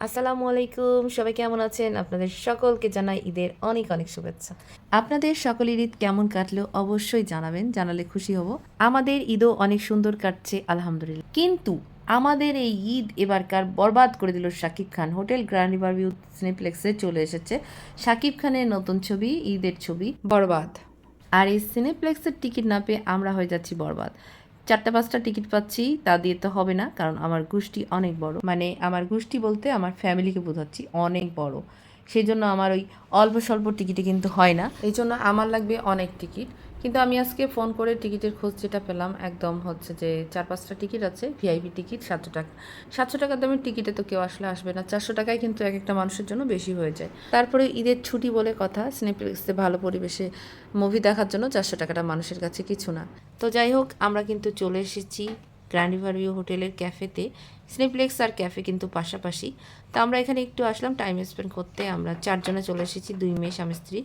আসসালামু আলাইকুম, সবাই কেমন আছেন? আপনাদের সকলকে জানাই ঈদের অনেক অনেক শুভেচ্ছা। আপনাদের সকলের ঈদ কেমন কাটলো অবশ্যই জানাবেন, জানালে খুশি হব। আমাদের ঈদও অনেক সুন্দর কাটছে আলহামদুলিল্লাহ। কিন্তু আমাদের এই ঈদ এবারকার বরবাদ করে দিল Shakib Khan. Hotel grand Riverview সিনেপ্লেক্সে চলে এসেছে শাকিব খানের নতুন ছবি, ঈদের ছবি বরবাদ। আর এই সিনেপ্লেক্সের টিকিট না পেয়ে আমরা হয়ে যাচ্ছি বরবাদ। 4টা-5টা টিকিট পাচ্ছি, তা দিয়ে তো হবে না, কারণ আমার গোষ্ঠী অনেক বড়। মানে আমার গোষ্ঠী বলতে আমার ফ্যামিলিকে বোঝাচ্ছি, অনেক বড়। সেই জন্য আমার ওই অল্প স্বল্প টিকিটে কিন্তু হয় না, এই জন্য আমার লাগবে অনেক টিকিট। কিন্তু আমি আজকে ফোন করে টিকিটের খোঁজ যেটা পেলাম, একদম হচ্ছে যে 4-5টা টিকিট আছে, ভিআইপি টিকিট 700 টাকা। 700 টাকা দামের টিকিটে তো কেউ আসবে না। 400 টাকায় কিন্তু এক একটা মানুষের জন্য বেশি হয়ে যায়। তারপরে ঈদের ছুটি বলে কথা, সিনেপ্লেক্সে ভালো পরিবেশে মুভি দেখার জন্য 400 টাকাটা মানুষের কাছে কিছু না। তো যাই হোক, আমরা কিন্তু চলে এসেছি গ্র্যান্ড রিভারভিউ হোটেলের ক্যাফেতে। সিনেপ্লেক্স আর ক্যাফে কিন্তু পাশাপাশি। তো আমরা এখানে একটু আসলাম টাইম স্পেন্ড করতে। আমরা 4 জনে চলে এসেছি, 2 মেয়ে স্বামী স্ত্রী।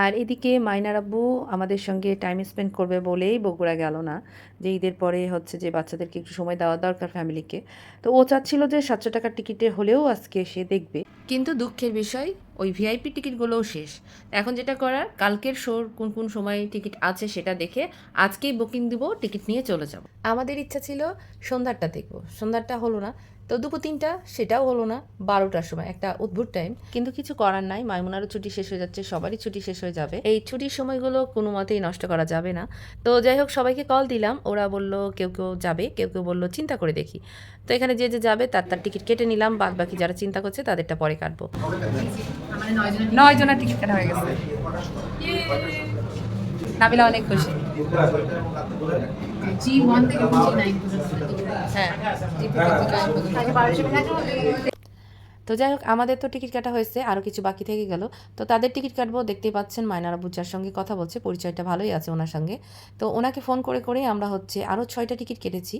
আর এদিকে মাইনার আব্বু আমাদের সঙ্গে টাইম স্পেন্ড করবে বলেই বগুড়া গেল না, যে ঈদের পরে হচ্ছে যে বাচ্চাদেরকে একটু সময় দেওয়া দরকার ফ্যামিলিকে। তো ও চাচ্ছিল যে 700 টাকার টিকিটে হলেও আজকে সে দেখবে, কিন্তু দুঃখের বিষয় ওই ভিআইপি টিকিটগুলোও শেষ। এখন যেটা করার, কালকের শোর কোন কোন সময় টিকিট আছে সেটা দেখে আজকেই বুকিং দিব, টিকিট নিয়ে চলে যাব। আমাদের ইচ্ছা ছিল সন্ধ্যারটা দেখবো, সন্ধ্যারটা হলো না। তো দুপুর 3টা, সেটাও হলো না। 12টার সময়, একটা অদ্ভুত টাইম, কিন্তু কিছু করার নাই। মাইমুনারও ছুটি শেষ হয়ে যাচ্ছে, সবারই ছুটি শেষ হয়ে যাবে। এই ছুটির সময়গুলো কোনো মতেই নষ্ট করা যাবে না। তো যাই হোক, সবাইকে কল দিলাম, ওরা বলল কেউ কেউ যাবে, কেউ কেউ বললো চিন্তা করে দেখি। তো এখানে যে যে যাবে তার তার টিকিট কেটে নিলাম, বাদ বাকি যারা চিন্তা করছে তাদেরটা পরে কাটবো। 9 জনের টিকিট কাটা হয়ে গেছে। নাবিলা অনেক খুশি। তো যাই হোক, আমাদের তো টিকিট কাটা হয়েছে, আরও কিছু বাকি থেকে গেল। তো তাদের টিকিট কাটবো, দেখতেই পাচ্ছেন মায়নার আব্বুর সঙ্গে কথা বলছে, পরিচয়টা ভালোই আছে ওনার সঙ্গে। তো ওনাকে ফোন করে করে আমরা হচ্ছে আরও 6টা টিকিট কেটেছি।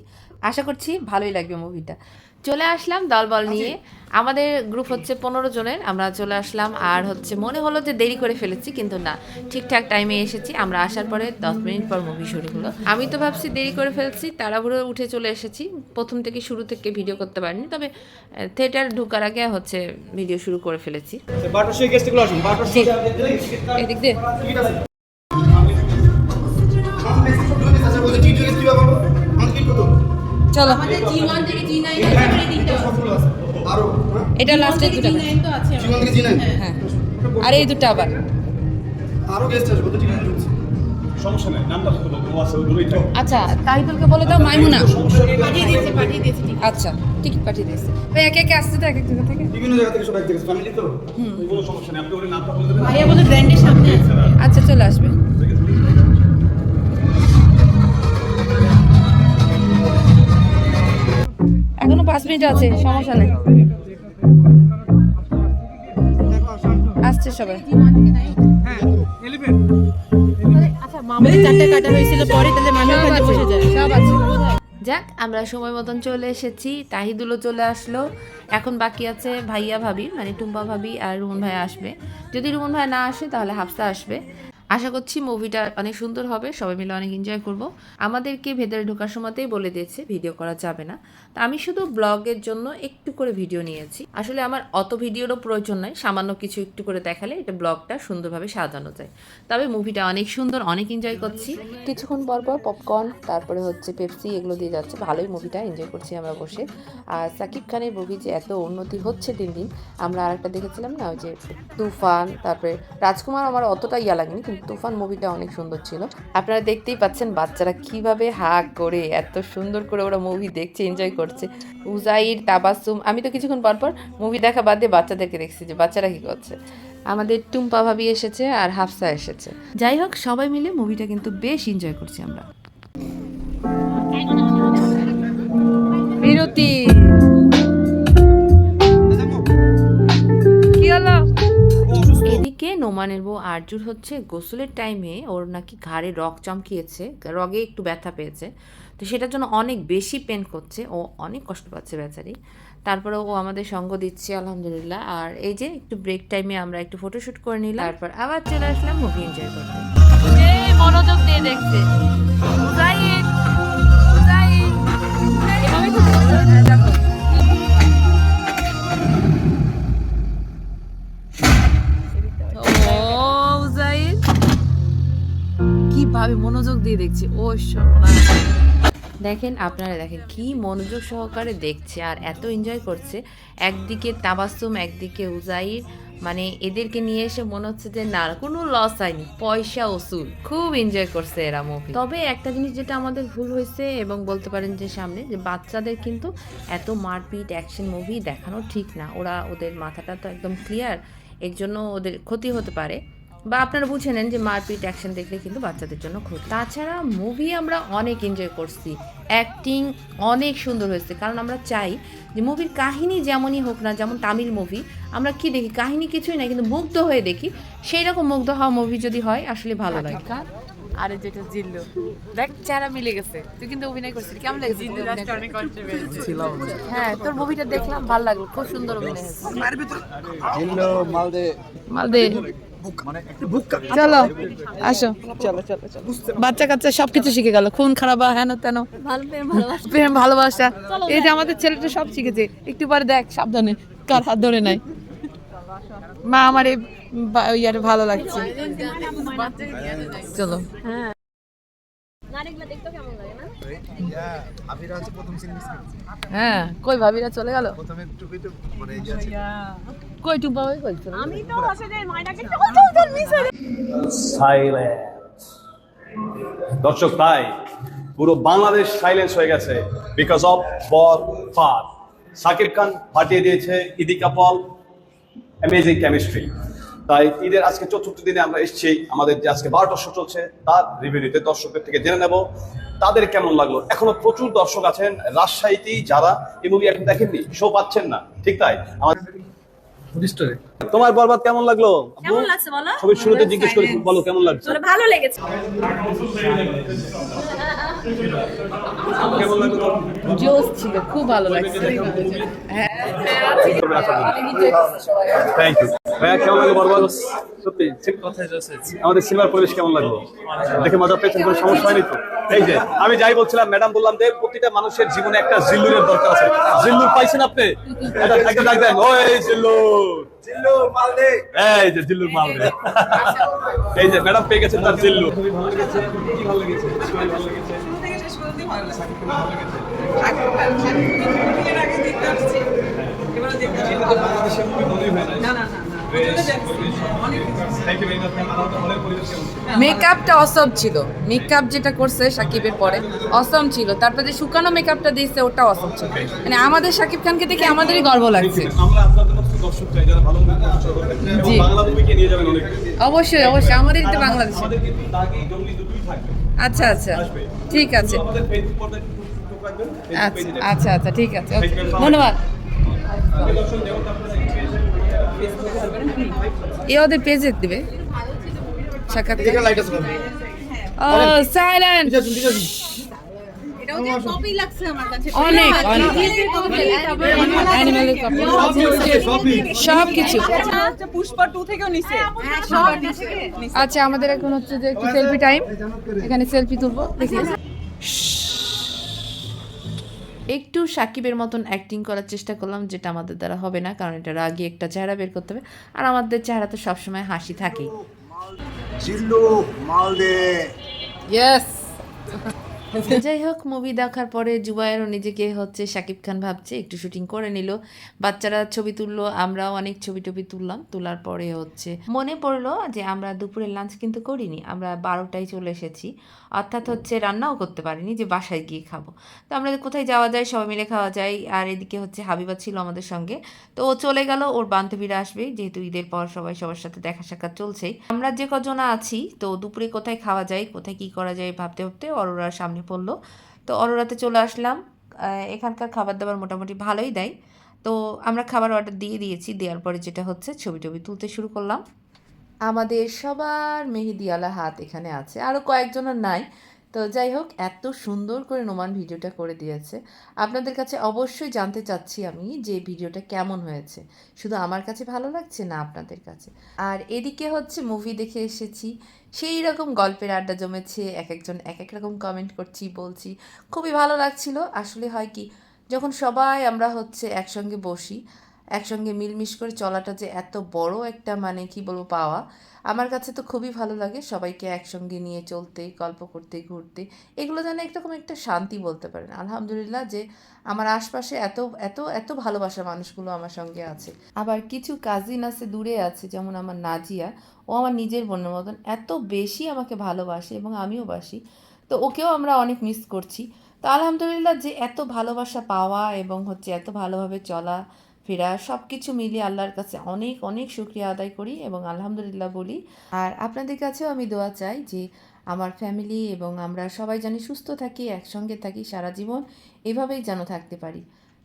আশা করছি ভালোই লাগবে মুভিটা। চলে আসলাম দলবল নিয়ে। আমাদের গ্রুপ হচ্ছে 15 জনের। আমরা চলে আসলাম, আর হচ্ছে মনে হলো যে দেরি করে ফেলেছি, কিন্তু না, ঠিকঠাক টাইমে এসেছি। আমরা আসার পরে 10 মিনিট পর মুভি শুরু হলো। আমি তো ভাবছি দেরি করে ফেলছি, তাড়াহুড়ো উঠে চলে এসেছি। প্রথম থেকে শুরু থেকে ভিডিও করতে পারিনি, তবে থিয়েটার ঢোকার আগে হচ্ছে ভিডিও শুরু করে ফেলেছি। এদিক দিয়ে চলো, এটা লাস্টের দুটো। হ্যাঁ, আর এই দুটো আবার সমস্যা নাই, নামটা বলো। ও আছে ওই তো। আচ্ছা, তাহিদুলকে বলে দাও মাইমুনা পাঠিয়ে দিয়েছে। আচ্ছা, টিকিট পাঠিয়ে দিয়েছে। ওই একে একে আসছে তো এক এক জায়গা থেকে, বিভিন্ন জায়গা থেকে, সব এক জায়গা ফ্যামিলি তো। কোনো সমস্যা নেই, আপনি ওর নামটা বলে দেবেন। ভাইয়া বলে ব্র্যান্ডের সামনে। আচ্ছা, চলে আসবে। এখনো 5 মিনিট আছে, সমস্যা নেই। আসছে সবাই। যাক, আমরা সময় মতন চলে এসেছি। তাহিদুলও চলে আসলো। এখন বাকি আছে ভাইয়া ভাবি, মানে টুম্পা ভাবি আর রুমন ভাই আসবে। যদি রুমন ভাই না আসে তাহলে হাফসা আসবে। আশা করছি মুভিটা অনেক সুন্দর হবে, সবাই মিলে অনেক এনজয় করব। আমাদেরকে ভেতরে ঢোকার সময়তেই বলে দিয়েছে ভিডিও করা যাবে না। তা আমি শুধু ব্লগের জন্য একটু করে ভিডিও নিয়েছি। আসলে আমার অত ভিডিওরও প্রয়োজন নয়, সামান্য কিছু একটু করে দেখালে এটা ব্লগটা সুন্দরভাবে সাজানো যায়। তবে মুভিটা অনেক সুন্দর, অনেক এনজয় করছি। কিছুক্ষণ পর পর পপকর্ন, তারপরে হচ্ছে পেপসি, এগুলো দিয়ে যাচ্ছে। ভালোই মুভিটা এনজয় করছি আমরা বসে। আর সাকিব খানের মুভি যে এত উন্নতি হচ্ছে দিন দিন। আমরা আরেকটা দেখেছিলাম না, ওই যে তুফান, তারপরে রাজকুমার, আমার অতটা ইয়া লাগেনি, কিন্তু তুফান মুভিটা অনেক সুন্দর ছিল। আপনারা দেখতেই পাচ্ছেন বাচ্চারা কিভাবে হাঁ করে এত সুন্দর করে ওরা মুভি দেখছে, এনজয় করছে। উজাইর, তাবাসুম, আমি তো কিছুক্ষণ পর পর মুভি দেখা বাদ দিয়ে বাচ্চাদেরকে দেখছি যে বাচ্চারা কি করছে। আমাদের টুম্পা ভাবি এসেছে আর হাফসা এসেছে। যাই হোক, সবাই মিলে মুভিটা কিন্তু বেশ এনজয় করছি আমরা। বিরতি কি হলো? এদিকে নোমানের বউ আরজুর হচ্ছে গোসলের টাইমে ওর নাকি ঘাড়ে রগ চমকিয়েছে, রগে একটু ব্যথা পেয়েছে। তো সেটার জন্য অনেক বেশি পেন করছে, ও অনেক কষ্ট পাচ্ছে বেচারি। তারপরে ও আমাদের সঙ্গ দিচ্ছে আলহামদুলিল্লাহ। আর এই যে একটু ব্রেক টাইমে আমরা একটু ফটোশুট করে নিলাম, তারপর আবার চলে আসলাম মুভি এনজয় করতে। মনোযোগ দিয়ে দেখছে। দেখো ভাবি মনোযোগ দিয়ে দেখছি। ও দেখেন আপনারা দেখেন কি মনোযোগ সহকারে দেখছে আর এত এনজয় করছে। একদিকে তাবাসসুম, একদিকে উজাইর, মানে এদেরকে নিয়ে এসে মনে হচ্ছে যে না কোনো লস হয়নি, পয়সা ওসুল। খুব এনজয় করছে এরা মুভি। তবে একটা জিনিস যেটা আমাদের ভুল হয়েছে এবং বলতে পারেন যে সামনে যে বাচ্চাদের কিন্তু এত মারপিট অ্যাকশন মুভি দেখানো ঠিক না। ওদের মাথাটা তো একদম ক্লিয়ার, এর জন্য ওদের ক্ষতি হতে পারে, বা আপনারা বুঝে নেন যে মারপিট অ্যাকশন দেখলে কিন্তু বাচ্চাদের জন্য ক্ষতি। তাছাড়া মুভি আমরা অনেক এনজয় করছি, অ্যাক্টিং অনেক সুন্দর হয়েছে। কারণ আমরা চাই যে মুভির কাহিনী যেমনই হোক না, যেমন তামিল মুভি আমরা কি দেখি কাহিনী কিছুই না কিন্তু মুগ্ধ হয়ে দেখি, সেই রকম মুগ্ধ হওয়া মুভি যদি হয় আসলে ভালো লাগে। আরে যেটা জিল্লু দেখ চেহারা মিলে গেছে। তুই কিন্তু অভিনয় করছিস, কেমন লেগেছে? হ্যাঁ, তোর মুভিটা দেখলাম, ভালো লাগলো, খুব সুন্দর অভিনয় হয়েছে। জিল্লু মালদে মালদে চলো আসো, বাচ্চা কাচ্চা সবকিছু শিখে গেল, খুন খারাপ হেন তেন, প্রেম ভালোবাসা, এই যে আমাদের ছেলেটা সব শিখেছে। একটু পরে দেখ সাবধানে কার হাত ধরে নাই। মা আমার এই ইয়ারে ভালো লাগছে, চলো। হ্যাঁ, কই ভাবিরা চলে গেল? কই টুপা ভাই কই চলে? আমি তো আসলে মাইনাকে সাইলেন্স। দর্শক তাই পুরো বাংলাদেশ সাইলেন্স হয়ে গেছে বিকজ অফ বর ফার। সাকিব খান ফাটিয়ে দিয়েছে ইদিকা পল, অ্যামেজিং কেমিস্ট্রি। তাই ঈদের আজকে চতুর্থ দিনে আমরা এসেছি আমাদের যে আজকে 12টা শো চলছে তার রিভিউ নিতে, দর্শকদের থেকে জেনে নেব তাদের কেমন লাগলো। এখনো প্রচুর দর্শক আছেন রাজশাহীতেই যারা এই মুভি এখন দেখেননি, শো পাচ্ছেন না, ঠিক তাই। আমাদের তোমার বরবাদ কেমন লাগলো? কেমন লাগছে বলো? ছবির শুরুতে জিজ্ঞেস করি, বলো কেমন লাগছে? ভালো লেগেছে। কেমন লাগলো? জোস ছিল, খুব ভালো লাগছে। থ্যাংক ইউ ভাইয়া, কেমন লাগলো বরবাদ? সত্যি ঠিক কথাই বলেছেন। আমাদের সিনেমার পরিবেশ কেমন লাগলো? দেখে মজা পেয়েছেন? কোনো সমস্যা হয়নি তো? এই যে আমি যাই বলছিলাম, ম্যাডাম বললাম যে প্রতিটা মানুষের জীবনে একটা জিল্লুরের দরকার আছে। জিল্লুর পাইছেন আপনি? একটা ডাক দেন, ওই জিল্লুর, জিল্লুর মাল দে। এই যে জিল্লুর মাল দে। এই যে ম্যাডাম পেয়ে গেছেন তার জিল্লু। খুবই ভালো লেগেছে। কি ভালো লেগেছে? সবাই ভালো লেগেছে। শুরু থেকে শেষ পর্যন্ত ভালো লেগেছে। ভালো লেগেছে। এর আগে দেখতে আসছি। এবারে দেখতে আসছি। বাংলাদেশের মুভি মনেই হয় না। না। মেকআপটা অসম ছিল, মেকআপ যেটা করছে সাকিবের পরে অসম ছিল। তারপরে যে শুকানো মেকআপটা দিয়েছে ওটা অসম ছিল। মানে আমাদের সাকিব খানকে দেখে আমাদেরই গর্ব লাগছে। আমরা আপনাদের মতো দর্শক চাই যারা ভালো মুভি করতে এবং বাংলা মুভিকে নিয়ে যাবেন অনেক। অবশ্যই অবশ্যই, আমাদেরই তো বাংলাদেশে। আমাদের কিন্তু দাগি জঙ্গলি দুটোই থাকবে। আচ্ছা, ঠিক আছে। আমাদের ফেসবুক পর্দায় টুক রাখবেন। আচ্ছা, ঠিক আছে, ধন্যবাদ। এ ওদের পেজে দিবে সাক্ষাৎ। সাইলেন্ট অনেক অ্যানিমেলের কপি সবকিছু। পুষ্পা 2 থেকেও নিছে। আচ্ছা, আমাদের এখন হচ্ছে যে একটু সেলফি টাইম, এখানে সেলফি তুলবো। দেখি একটু সাকিবের মতন অ্যাক্টিং করার চেষ্টা করলাম, যেটা আমাদের দ্বারা হবে না, কারণ এটা রাগি একটা চেহারা বের করতে হবে, আর আমাদের চেহারা তো সবসময় হাসি থাকেই। জিল্লু মালদে। ইয়েস। যাই হোক, মুভি দেখার পরে জুবায়েরও নিজেকে হচ্ছে শাকিব খান ভাবছে, একটু শুটিং করে নিল, বাচ্চারা ছবি তুললো, আমরাও অনেক ছবি টবি তুললাম। তোলার পরে হচ্ছে মনে পড়লো যে আমরা দুপুরের লাঞ্চ কিন্তু করিনি, আমরা 12টায় চলে এসেছি, অর্থাৎ হচ্ছে রান্নাও করতে পারিনি যে বাসায় গিয়ে খাবো। তো আমরা কোথায় যাওয়া যায়, সবাই মিলে খাওয়া যায়। আর এদিকে হচ্ছে হাবিবা ছিল আমাদের সঙ্গে, তো ও চলে গেল, ওর বান্ধবীরা আসবে, যেহেতু ঈদের পর সবাই সবার সাথে দেখা সাক্ষাৎ চলছেই। আমরা যে কজনা আছি, তো দুপুরে কোথায় খাওয়া যায়, কোথায় কি করা যায় ভাবতে ভাবতে অরোরার সামনে পড়লো, তো অরোরাতে চলে আসলাম। এখানকার খাবার দাবার মোটামুটি ভালোই দেয়, তো আমরা খাবার অর্ডার দিয়ে দিয়েছি। দেওয়ার পরে যেটা হচ্ছে ছবি টবি তুলতে শুরু করলাম। আমাদের সবার মেহেদিওয়ালা হাত এখানে আছে, আরও কয়েকজনের নাই। তো যাই হোক, এত সুন্দর করে নোমান ভিডিওটা করে দিয়েছে। আপনাদের কাছে অবশ্যই জানতে চাচ্ছি আমি যে ভিডিওটা কেমন হয়েছে, শুধু আমার কাছে ভালো লাগছে না আপনাদের কাছে। আর এদিকে হচ্ছে মুভি দেখে এসেছি, সেই রকম গল্পের আড্ডা জমেছে, এক একজন এক এক রকম কমেন্ট করছি, বলছি, খুবই ভালো লাগছিল। আসলে হয় কি, যখন সবাই আমরা হচ্ছে একসঙ্গে বসি, একসঙ্গে মিলমিশ করে চলাটা যে এত বড় একটা মানে কি বলবো পাওয়া, আমার কাছে তো খুবই ভালো লাগে সবাইকে একসঙ্গে নিয়ে চলতে, গল্প করতে, ঘুরতে। এগুলো যেন একরকম একটা শান্তি বলতে পারেন। আলহামদুলিল্লাহ যে আমার আশপাশে এত এত এত ভালোবাসার মানুষগুলো আমার সঙ্গে আছে। আবার কিছু কাজিন আছে দূরে আছে, যেমন আমার নাজিয়া, ও আমার নিজের বোনের মতন এত বেশি আমাকে ভালোবাসে এবং আমিও বাসি। তো ওকেও আমরা অনেক মিস করছি। তো আলহামদুলিল্লাহ যে এত ভালোবাসা পাওয়া এবং হচ্ছে এত ভালোভাবে চলা ফেরা সব কিছু মিলিয়ে আল্লাহর কাছে অনেক অনেক শুকরিয়া আদায় করি এবং আলহামদুলিল্লাহ বলি। আর আপনাদের কাছেও আমি দোয়া চাই যে আমার ফ্যামিলি এবং আমরা সবাই যেন সুস্থ থাকি, একসঙ্গে থাকি সারা জীবন, এভাবেই যেন থাকতে পারি।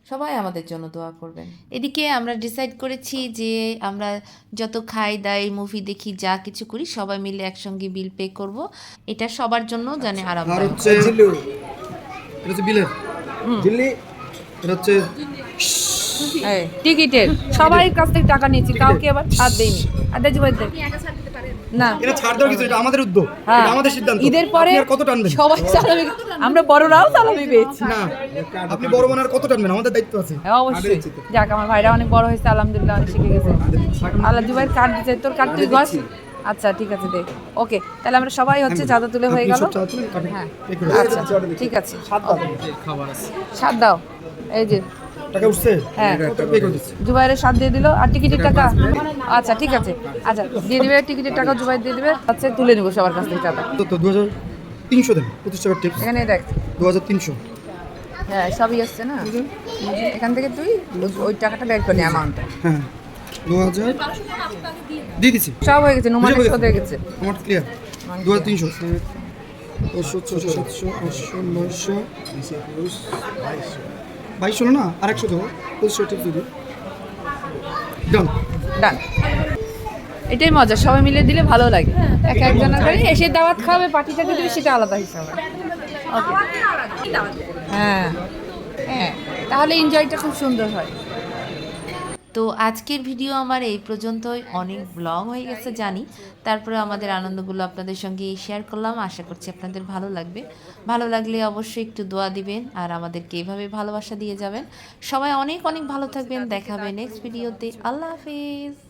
সবাই আমাদের জন্য দোয়া করবেন। এদিকে আমরা ডিসাইড করেছি যে আমরা যত খাই দাই, মুভি দেখি, যা কিছু করি সবাই মিলে একসঙ্গে বিল পে করব। এটা সবার জন্য জানে আর আরামদায়ক। হচ্ছে জিল্লু, এটা হচ্ছে বিলের জিল্লি, এটা হচ্ছে এই টিকিটের সবাই কাছ থেকে টাকা নিয়েছি, কাউকে আবার ছাড় দেইনি। আর দেখি ভাই না, এটা ছাড় দেওয়ার কিছু, এটা আমাদের উদ্যোগ, হ্যাঁ, এটা আমাদের সিদ্ধান্ত। ঈদের পরে আপনি আর কত টানবেন? সবাই সালামি, আমরা বড়রাও সালামি পেয়েছি। না, আপনি বড় মানে আর কত টানবেন? আমাদের দায়িত্ব আছে। হ্যাঁ, অবশ্যই। যাক, আমার ভাইরা অনেক বড় হয়েছে, আলহামদুলিল্লাহ অনেক শিখে গেছে। আল্লাহ জুবাইর কার্ড দিতে, তোর কার্ড তুই গছ। আচ্ছা ঠিক আছে, দেখ। ওকে, তাহলে আমরা সবাই হচ্ছে চাঁদা তুলে হয়ে গেল। হ্যাঁ, আচ্ছা ঠিক আছে, সাত দাও। এই যে টাকা উঠছে? হ্যাঁ, টাকা পে করে দিচ্ছি। জুবাইরের সাথ দিয়ে দিল, আর টিকিটের টাকা। আচ্ছা ঠিক আছে, আচ্ছা দিয়ে দিবে, টিকিটের টাকা জুবাইর দিয়ে দিবে। আচ্ছা তুলে নেবো সবার কাছ থেকে টাকা। তো 2300 দেন, 25 টাকার টিপস। এখানে দেখ, 2300। হ্যাঁ সবই আসছে না, এখান থেকে তুই ওই টাকাটা বের করে নি, অ্যামাউন্টটা। হ্যাঁ, 2000 দিয়ে দিছি। সব হয়ে গেছে, নুমানের বুঝে সাথে হয়ে গেছে। আমার ক্লিয়ার। 2300, 500, 600, 700, 800, 900, 2200 হলো না, আর 100 দেবো, 2500 টিপস দিবি। ডান। ডান। এটাই মজা, সবাই মিলে দিলে ভালো লাগে। এক একজনের করে এসে দাওয়াত খাবে, পার্টিটাকে দিবে, সেটা আলাদা হিসাবে। ওকে, হ্যাঁ হ্যাঁ, তাহলে এনজয়টা খুব সুন্দর হয়। তো আজকের ভিডিও আমার এই পর্যন্তই, অনেক লং হয়ে গেছে জানি, তারপরে আমাদের আনন্দগুলো আপনাদের সঙ্গে শেয়ার করলাম। আশা করছি আপনাদের ভালো লাগবে। ভালো লাগলে অবশ্যই একটু দোয়া দিবেন আর আমাদেরকে এইভাবে ভালোবাসা দিয়ে যাবেন। সবাই অনেক অনেক ভালো থাকবেন। দেখা হবে নেক্সট ভিডিওতে। আল্লাহ হাফিজ।